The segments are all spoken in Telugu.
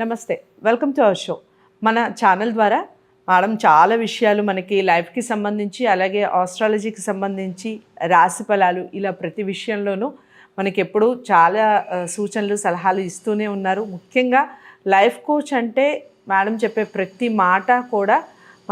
నమస్తే, వెల్కమ్ టు అవర్ షో. మన ఛానల్ ద్వారా మేడం చాలా విషయాలు మనకి లైఫ్కి సంబంధించి, అలాగే ఆస్ట్రాలజీకి సంబంధించి, రాశి ఫలాలు, ఇలా ప్రతి విషయంలోనూ మనకి ఎప్పుడూ చాలా సూచనలు సలహాలు ఇస్తూనే ఉన్నారు. ముఖ్యంగా లైఫ్ కోచ్ అంటే మేడం చెప్పే ప్రతి మాట కూడా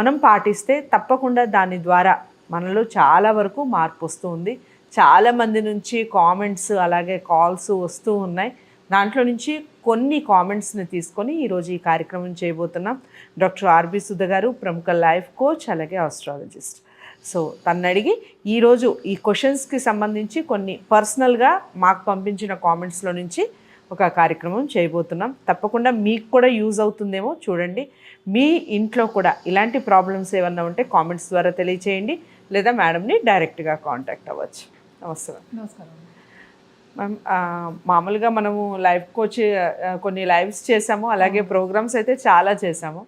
మనం పాటిస్తే తప్పకుండా దాని ద్వారా మనలో చాలా వరకు మార్పు వస్తూ ఉంది. చాలామంది నుంచి కామెంట్స్ అలాగే కాల్స్ వస్తూ ఉన్నాయి. దాంట్లో నుంచి కొన్ని కామెంట్స్ని తీసుకొని ఈరోజు ఈ కార్యక్రమం చేయబోతున్నాం. డాక్టర్ ఆర్బి సుధ గారు ప్రముఖ లైఫ్ కోచ్ అలాగే ఆస్ట్రాలజిస్ట్. సో తను అడిగి ఈరోజు ఈ క్వశ్చన్స్కి సంబంధించి కొన్ని పర్సనల్గా మాకు పంపించిన కామెంట్స్లో నుంచి ఒక కార్యక్రమం చేయబోతున్నాం. తప్పకుండా మీకు కూడా యూజ్ అవుతుందేమో చూడండి. మీ ఇంట్లో కూడా ఇలాంటి ప్రాబ్లమ్స్ ఏమన్నా ఉంటే కామెంట్స్ ద్వారా తెలియచేయండి, లేదా మేడంని డైరెక్ట్గా కాంటాక్ట్ అవ్వచ్చు. నమస్కారం మ్యామ్. మామూలుగా మనము లైఫ్ కోచ్ కొన్ని లైవ్స్ చేసాము, అలాగే ప్రోగ్రామ్స్ అయితే చాలా చేసాము.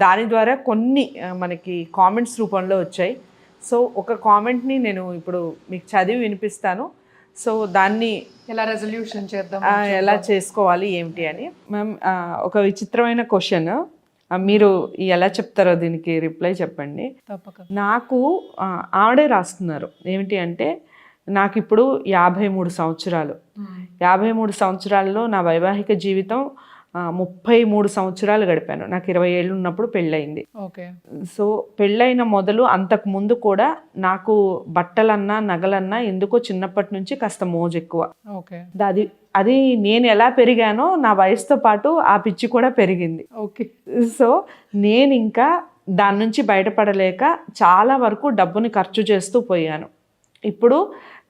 దాని ద్వారా కొన్ని మనకి కామెంట్స్ రూపంలో వచ్చాయి. సో ఒక కామెంట్ని నేను ఇప్పుడు మీకు చదివి వినిపిస్తాను. సో దాన్ని ఎలా రెజల్యూషన్ చేద్దాం, ఎలా చేసుకోవాలి ఏమిటి అని. మ్యామ్, ఒక విచిత్రమైన క్వశ్చన్, మీరు ఎలా చెప్తారో దీనికి రిప్లై చెప్పండి. తప్పక. నాకు ఆవిడే రాస్తున్నారు ఏమిటి అంటే, నాకు ఇప్పుడు 53 సంవత్సరాలు. 53 సంవత్సరాల్లో నా వైవాహిక జీవితం 33 సంవత్సరాలు గడిపాను. నాకు 20 ఏళ్ళు ఉన్నప్పుడు పెళ్ళయింది. ఓకే. సో పెళ్ళైన మొదలు అంతకు ముందు కూడా నాకు బట్టలన్నా నగలన్నా ఎందుకో చిన్నప్పటి నుంచి కాస్త మోజు ఎక్కువ. ఓకే. అది నేను ఎలా పెరిగానో నా వయసుతో పాటు ఆ పిచ్చి కూడా పెరిగింది. ఓకే. సో నేను ఇంకా దాని నుంచి బయటపడలేక చాలా వరకు డబ్బుని ఖర్చు చేస్తూ పోయాను. ఇప్పుడు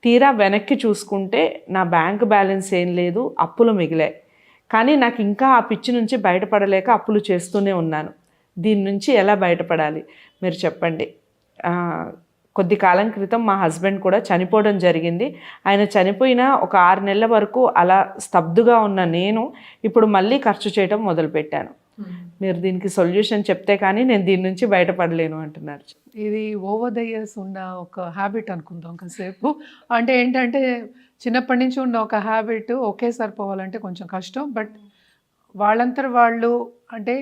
తీరా వెనక్కి చూసుకుంటే నా బ్యాంక్ బ్యాలెన్స్ ఏం లేదు, అప్పులు మిగిలాయి. కానీ నాకు ఇంకా ఆ పిచ్చి నుంచి బయటపడలేక అప్పులు చేస్తూనే ఉన్నాను. దీని నుంచి ఎలా బయటపడాలి మీరు చెప్పండి. కొద్ది కాలం క్రితం మా హస్బెండ్ కూడా చనిపోవడం జరిగింది. ఆయన చనిపోయిన ఒక 6 నెలల వరకు అలా స్తబ్దుగా ఉన్న నేను ఇప్పుడు మళ్ళీ ఖర్చు చేయడం మొదలుపెట్టాను. మీరు దీనికి సొల్యూషన్ చెప్తే కానీ నేను దీని నుంచి బయటపడలేను అంటున్నారు. ఇది ఓవర్ ద ఇయర్స్ ఉన్న ఒక హ్యాబిట్ అనుకుందాం కాసేపు. అంటే ఏంటంటే చిన్నప్పటి నుంచి ఉన్న ఒక హ్యాబిట్ ఒకేసారి పోవాలంటే కొంచెం కష్టం. బట్ వాళ్ళంతా వాళ్ళు అంటే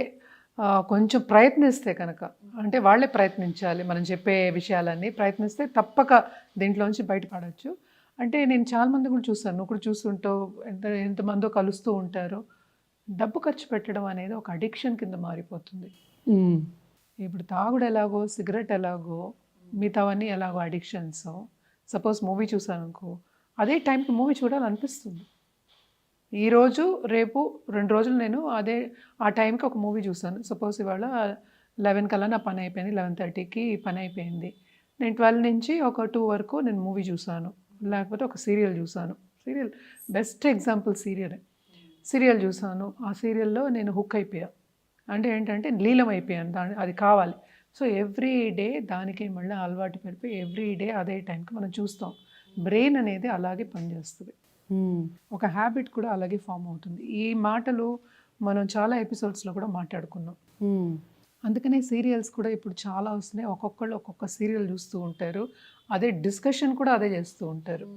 కొంచెం ప్రయత్నిస్తే కనుక, అంటే వాళ్ళే ప్రయత్నించాలి. మనం చెప్పే విషయాలన్నీ ప్రయత్నిస్తే తప్పక దీంట్లోంచి బయటపడవచ్చు. అంటే నేను చాలామంది కూడా చూస్తాను, నువ్వు కూడా చూస్తుంటావు, ఎంతమందో కలుస్తూ ఉంటారు. డబ్బు ఖర్చు పెట్టడం అనేది ఒక అడిక్షన్ కింద మారిపోతుంది. ఇప్పుడు తాగుడు ఎలాగో, సిగరెట్ ఎలాగో, మిగతావన్నీ ఎలాగో అడిక్షన్స్. సపోజ్ మూవీ చూసాను అనుకో, అదే టైంకి మూవీ చూడాలనిపిస్తుంది. ఈరోజు రేపు 2 రోజులు నేను ఆ టైంకి ఒక మూవీ చూసాను. సపోజ్ ఇవాళ 11 కల్లా నా పని అయిపోయింది, 11:30కి పని అయిపోయింది. నేను 12 నుంచి ఒక 2 వరకు నేను మూవీ చూసాను, లేకపోతే ఒక సీరియల్ చూసాను. సీరియల్ బెస్ట్ ఎగ్జాంపుల్ సీరియల్ చూసాను. ఆ సీరియల్లో నేను హుక్ అయిపోయా. అంటే ఏంటంటే లీలం అయిపోయాను, అది కావాలి. సో ఎవ్రీ డే దానికి మళ్ళీ అలవాటు పడిపోయి ఎవ్రీ డే అదే టైంకి మనం చూస్తాం. బ్రెయిన్ అనేది అలాగే పనిచేస్తుంది. ఒక హ్యాబిట్ కూడా అలాగే ఫామ్ అవుతుంది. ఈ మాటలు మనం చాలా ఎపిసోడ్స్లో కూడా మాట్లాడుకున్నాం. అందుకనే సీరియల్స్ కూడా ఇప్పుడు చాలా వస్తున్నాయి. ఒక్కొక్కళ్ళు ఒక్కొక్క సీరియల్ చూస్తూ ఉంటారు, అదే డిస్కషన్ కూడా అదే చేస్తూ ఉంటారు.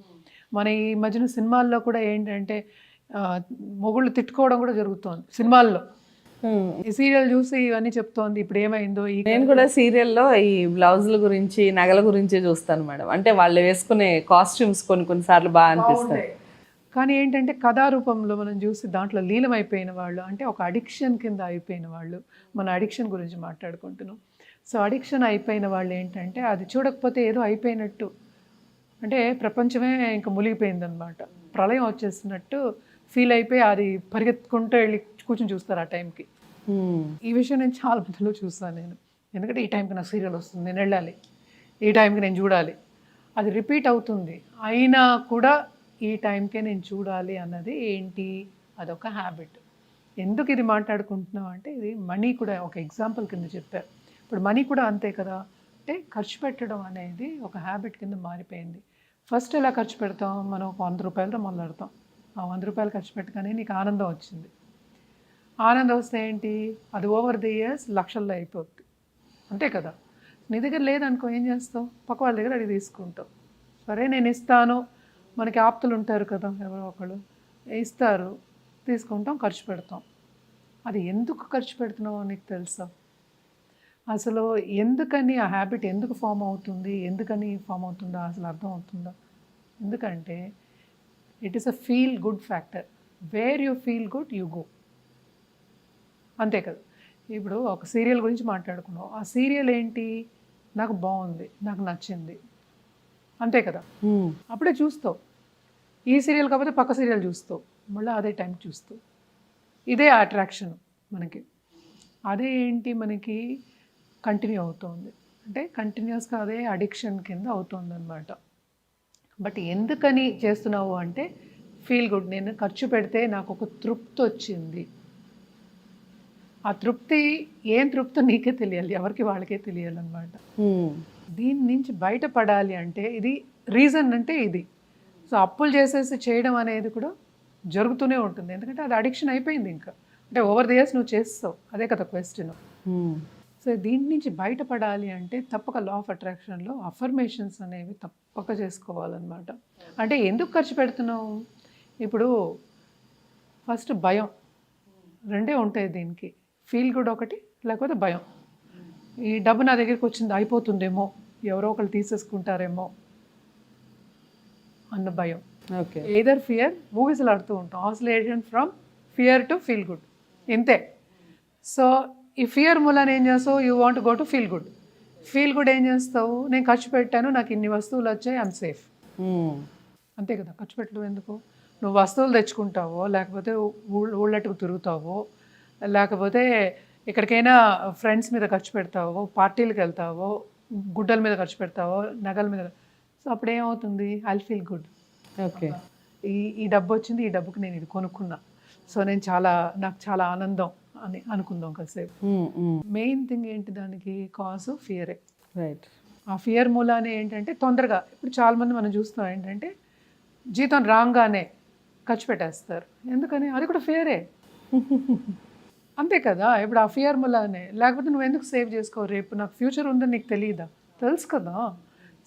మన ఈ మధ్యన సినిమాల్లో కూడా ఏంటంటే మొగుళ్ళు తిట్టుకోవడం కూడా జరుగుతోంది సినిమాల్లో. ఈ సీరియల్ చూసి ఇవన్నీ చెప్తోంది, ఇప్పుడు ఏమైందో. నేను కూడా సీరియల్లో ఈ బ్లౌజుల గురించి, నగల గురించి చూస్తాను మేడం. అంటే వాళ్ళు వేసుకునే కాస్ట్యూమ్స్ కొన్నిసార్లు బాగా అనిపిస్తాయి. కానీ ఏంటంటే కథారూపంలో మనం చూసి దాంట్లో లీలమైపోయిన వాళ్ళు, అంటే ఒక అడిక్షన్ కింద అయిపోయిన వాళ్ళు. మన అడిక్షన్ గురించి మాట్లాడుకుంటున్నాం. సో అడిక్షన్ అయిపోయిన వాళ్ళు ఏంటంటే అది చూడకపోతే ఏదో అయిపోయినట్టు, అంటే ప్రపంచమే ఇంకా మునిగిపోయిందనమాట, ప్రళయం వచ్చేస్తున్నట్టు ఫీల్ అయిపోయి అది పరిగెత్తుకుంటూ వెళ్ళి కూర్చొని చూస్తారు ఆ టైంకి. ఈ విషయం నేను చాలా మందిలో చూస్తాను నేను. ఎందుకంటే ఈ టైంకి నాకు సీరియల్ వస్తుంది, నేను వెళ్ళాలి, ఈ టైంకి నేను చూడాలి. అది రిపీట్ అవుతుంది, అయినా కూడా ఈ టైంకే నేను చూడాలి అన్నది ఏంటి, అదొక హ్యాబిట్. ఎందుకు ఇది మాట్లాడుకుంటున్నాం అంటే, ఇది మనీ కూడా ఒక ఎగ్జాంపుల్ కింద చెప్పారు. ఇప్పుడు మనీ కూడా అంతే కదా. అంటే ఖర్చు పెట్టడం అనేది ఒక హ్యాబిట్ కింద మారిపోయింది. ఫస్ట్ ఎలా ఖర్చు పెడతాం, మనం ఒక 100 రూపాయలతో మొదలెడతాం. ఆ 100 రూపాయలు ఖర్చు పెట్టగానే నీకు ఆనందం వచ్చింది. ఆనందం వస్తే ఏంటి, అది ఓవర్ ది ఇయర్స్ లక్షల్లో అయిపోద్ది, అంతే కదా. నీ దగ్గర లేదనుకో ఏం చేస్తావు, పక్క వాళ్ళ దగ్గర అడిగి తీసుకుంటావు. సరే నేను ఇస్తాను, మనకి ఆప్తులు ఉంటారు కదా, ఎవరో ఒకళ్ళు ఇస్తారు, తీసుకుంటాం, ఖర్చు పెడతాం. అది ఎందుకు ఖర్చు పెడుతున్నావో నీకు తెలుసా? అసలు ఎందుకని ఆ హ్యాబిట్ ఎందుకు ఫామ్ అవుతుంది, ఎందుకని ఫామ్ అవుతుందా అసలు అర్థం అవుతుందా? ఎందుకంటే it is a feel good factor. Where you feel good you go. అంతే కదా. ఇప్పుడు ఒక సీరియల్ గురించి మాట్లాడుకున్నావు, ఆ సీరియల్ ఏంటి, నాకు బాగుంది, నాకు నచ్చింది, అంతే కదా. అప్పుడే చూస్తావు. ఈ సీరియల్ కాకపోతే పక్క సీరియల్ చూస్తావు, మళ్ళీ అదే టైం చూస్తావు. ఇదే అట్రాక్షన్ మనకి. అదే ఏంటి మనకి కంటిన్యూ అవుతుంది, అంటే కంటిన్యూస్గా అదే అడిక్షన్ కింద అవుతుంది అనమాట. బట్ ఎందుకని చేస్తున్నావు అంటే ఫీల్ గుడ్. నేను ఖర్చు పెడితే నాకు ఒక తృప్తి వచ్చింది. ఆ తృప్తి ఏం తృప్తి నీకే తెలియాలి, ఎవరికి వాళ్ళకే తెలియాలన్నమాట. దీని నుంచి బయటపడాలి అంటే ఇది రీజన్ అంటే ఇది. సో అప్పులు చేసేసి చేయడం అనేది కూడా జరుగుతూనే ఉంటుంది, ఎందుకంటే అది అడిక్షన్ అయిపోయింది ఇంకా. అంటే ఓవర్ ది ఇయర్స్ నువ్వు చేస్తావు, అదే కదా క్వశ్చన్. సో దీని నుంచి బయటపడాలి అంటే తప్పక లా ఆఫ్ అట్రాక్షన్లో అఫర్మేషన్స్ అనేవి తప్పక చేసుకోవాలన్నమాట. అంటే ఎందుకు ఖర్చు పెడుతున్నావు? ఇప్పుడు ఫస్ట్ భయం, రెండే ఉంటాయి దీనికి. ఫీల్ గుడ్ ఒకటి, లేకపోతే భయం. ఈ డబ్బు నా దగ్గరికి వచ్చింది అయిపోతుందేమో, ఎవరో ఒకరు తీసేసుకుంటారేమో అన్న భయం. ఓకే. ఎయిదర్ ఫియర్, మూవీస్లో ఆడుతూ ఉంటాం, oscillation from fear to feel good, ఇంతే. సో ఈ ఫియర్ మూలాన్ని ఏం చేస్తావు, you want go to feel good. Feel good ఏం చేస్తావు, నేను ఖర్చు పెట్టాను, నాకు ఇన్ని వస్తువులు వచ్చాయి, ఐఎమ్ సేఫ్, అంతే కదా. ఖర్చు పెట్టడం ఎందుకు? నువ్వు వస్తువులు తెచ్చుకుంటావో, లేకపోతే ఊళ్ళట్టుకు తిరుగుతావో, లేకపోతే ఎక్కడికైనా ఫ్రెండ్స్ మీద ఖర్చు పెడతావో, పార్టీలకు వెళ్తావో, గుడ్డల మీద ఖర్చు పెడతావో, నగల మీద. సో అప్పుడు ఏమవుతుంది, ఐ ఫీల్ గుడ్. ఓకే. ఈ డబ్బు వచ్చింది, ఈ డబ్బుకి నేను ఇది కొనుక్కున్నా, సో నేను నాకు చాలా ఆనందం అని అనుకుందాం కాసేపు. మెయిన్ థింగ్ ఏంటి దానికి కాజ్ ఫియరే. రైట్. ఆ ఫియర్ మూలానే ఏంటంటే తొందరగా, ఇప్పుడు చాలామంది మనం చూస్తున్నాం ఏంటంటే జీతం రాగానే ఖర్చు పెట్టేస్తారు. ఎందుకని? అది కూడా ఫియరే, అంతే కదా. ఇప్పుడు ఆ ఫియర్ మూలానే. లేకపోతే నువ్వు ఎందుకు సేవ్ చేసుకోవు? రేపు నాకు ఫ్యూచర్ ఉందని నీకు తెలియదా? తెలుసు కదా.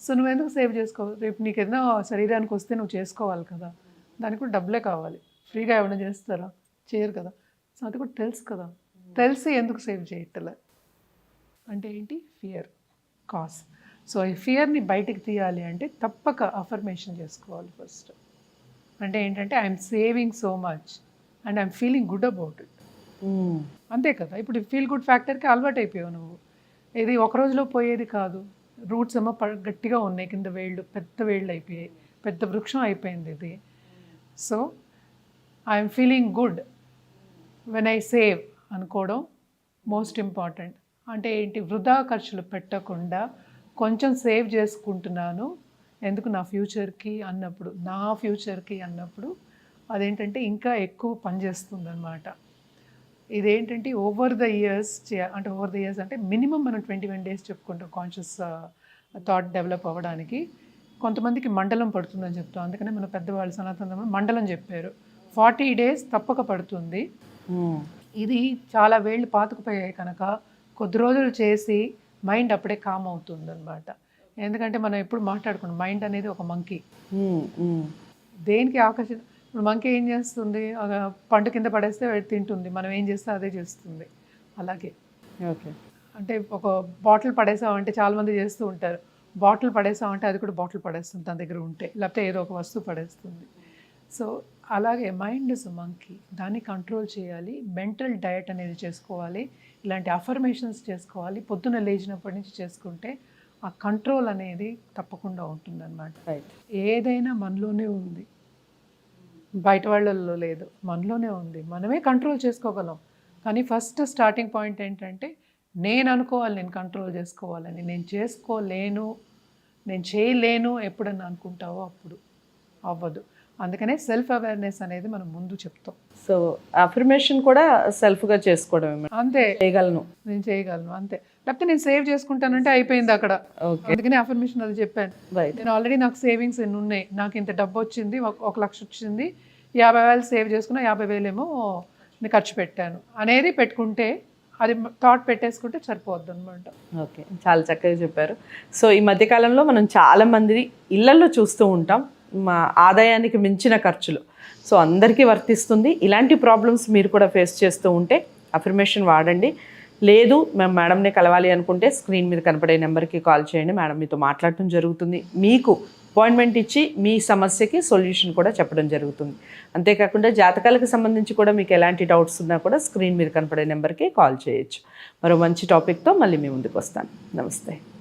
సో నువ్వు ఎందుకు సేవ్ చేసుకోవు? రేపు నీకు ఏదైనా శరీరానికి వస్తే నువ్వు చేసుకోవాలి కదా, దానికి కూడా డబ్బులే కావాలి. ఫ్రీగా ఏమైనా చేస్తారా? చేయరు కదా. సో అది కూడా తెలుసు కదా, తెలిసి ఎందుకు సేవ్ చేయట్లే అంటే ఏంటి, ఫియర్ కాజ్. సో ఈ ఫియర్ని బయటికి తీయాలి అంటే తప్పక అఫర్మేషన్ చేసుకోవాలి ఫస్ట్. అంటే ఏంటంటే I'm saving so much and I'm feeling good about it, అంతే కదా. ఇప్పుడు ఫీల్ గుడ్ ఫ్యాక్టర్కి అలవాటు అయిపోయావు నువ్వు. ఇది ఒక రోజులో పోయేది కాదు. రూట్స్ ఏమో గట్టిగా ఉన్నాయి, కింద వేళ్ళు పెద్ద వేళ్ళు అయిపోయాయి, పెద్ద వృక్షం అయిపోయింది ఇది. So I'm feeling good when I save అనుకోవడం మోస్ట్ ఇంపార్టెంట్. అంటే ఏంటి, వృధా ఖర్చులు పెట్టకుండా కొంచెం సేవ్ చేసుకుంటున్నాను, ఎందుకు నా ఫ్యూచర్కి అన్నప్పుడు అదేంటంటే ఇంకా ఎక్కువ పనిచేస్తుంది అనమాట. ఇదేంటంటే ఓవర్ ద ఇయర్స్ అంటే మినిమం మనం 21 days చెప్పుకుంటాం కాన్షియస్ థాట్ డెవలప్ అవ్వడానికి. కొంతమందికి మండలం పడుతుందని చెప్తాం, అందుకనే మన పెద్దవాళ్ళు సనాతన మండలం చెప్పారు. 40 days తప్పక పడుతుంది. ఇది చాలా వేళ్ళు పాతుకుపోయాయి కనుక కొద్ది రోజులు చేసి మైండ్ అప్పుడే కామ్ అవుతుంది అనమాట. ఎందుకంటే మనం ఎప్పుడు మాట్లాడుకున్నాం, మైండ్ అనేది ఒక మంకీ. దేనికి ఆకర్షణ. ఇప్పుడు మంకీ ఏం చేస్తుంది, పండు కింద పడేస్తే తింటుంది, మనం ఏం చేస్తే అదే చేస్తుంది. అలాగే ఓకే. అంటే ఒక బాటిల్ పడేసామంటే చాలామంది చేస్తూ ఉంటారు, బాటిల్ పడేసామంటే అది కూడా బాటిల్ పడేస్తుంది తన దగ్గర ఉంటే, లేకపోతే ఏదో ఒక వస్తువు పడేస్తుంది. సో అలాగే మైండ్ ఇస్ మంకీ, దాన్ని కంట్రోల్ చేయాలి. మెంటల్ డయట్ అనేది చేసుకోవాలి, ఇలాంటి అఫర్మేషన్స్ చేసుకోవాలి. పొద్దున్న లేచినప్పటి నుంచి చేసుకుంటే ఆ కంట్రోల్ అనేది తప్పకుండా ఉంటుందన్నమాట. రైట్. ఏదైనా మనలోనే ఉంది, బయట వాళ్ళల్లో లేదు, మనలోనే ఉంది. మనమే కంట్రోల్ చేసుకోగలం. కానీ ఫస్ట్ స్టార్టింగ్ పాయింట్ ఏంటంటే నేను అనుకోవాలి, నేను కంట్రోల్ చేసుకోవాలని. నేను చేసుకోలేను, నేను చేయలేను ఎప్పుడన్నా అనుకుంటావో అప్పుడు అవ్వదు. అందుకనే సెల్ఫ్ అవేర్నెస్ అనేది మనం ముందు చెప్తాం. సో అఫర్మేషన్ కూడా సెల్ఫ్గా చేసుకోవడం, అంతే. చేయగలను, నేను చేయగలను, అంతే. లేకపోతే నేను సేవ్ చేసుకుంటానంటే అయిపోయింది అక్కడ. అందుకనే అఫర్మేషన్ అది చెప్పాను. నేను ఆల్రెడీ నాకు సేవింగ్స్ ఎన్ని ఉన్నాయి, నాకు ఇంత డబ్బు వచ్చింది, 1 లక్ష వచ్చింది, 50,000 సేవ్ చేసుకున్నా, 50,000 ఏమో నేను ఖర్చు పెట్టాను అనేది పెట్టుకుంటే, అది థాట్ పెట్టేసుకుంటే సరిపోద్ది అనమాట. ఓకే, చాలా చక్కగా చెప్పారు. సో ఈ మధ్యకాలంలో మనం చాలామంది ఇళ్లలో చూస్తూ ఉంటాం, మా ఆదాయానికి మించిన ఖర్చులు. సో అందరికీ వర్తిస్తుంది. ఇలాంటి ప్రాబ్లమ్స్ మీరు కూడా ఫేస్ చేస్తూ ఉంటే అఫర్మేషన్ వాడండి. లేదు మేము మేడంని కలవాలి అనుకుంటే స్క్రీన్ మీద కనపడే నెంబర్కి కాల్ చేయండి. మేడం మీతో మాట్లాడటం జరుగుతుంది. మీకు అపాయింట్మెంట్ ఇచ్చి మీ సమస్యకి సొల్యూషన్ కూడా చెప్పడం జరుగుతుంది. అంతేకాకుండా జాతకాలకు సంబంధించి కూడా మీకు ఎలాంటి డౌట్స్ ఉన్నా కూడా స్క్రీన్ మీద కనపడే నెంబర్కి కాల్ చేయొచ్చు. మరో మంచి టాపిక్తో మళ్ళీ మీ ముందుకు వస్తాను. నమస్తే.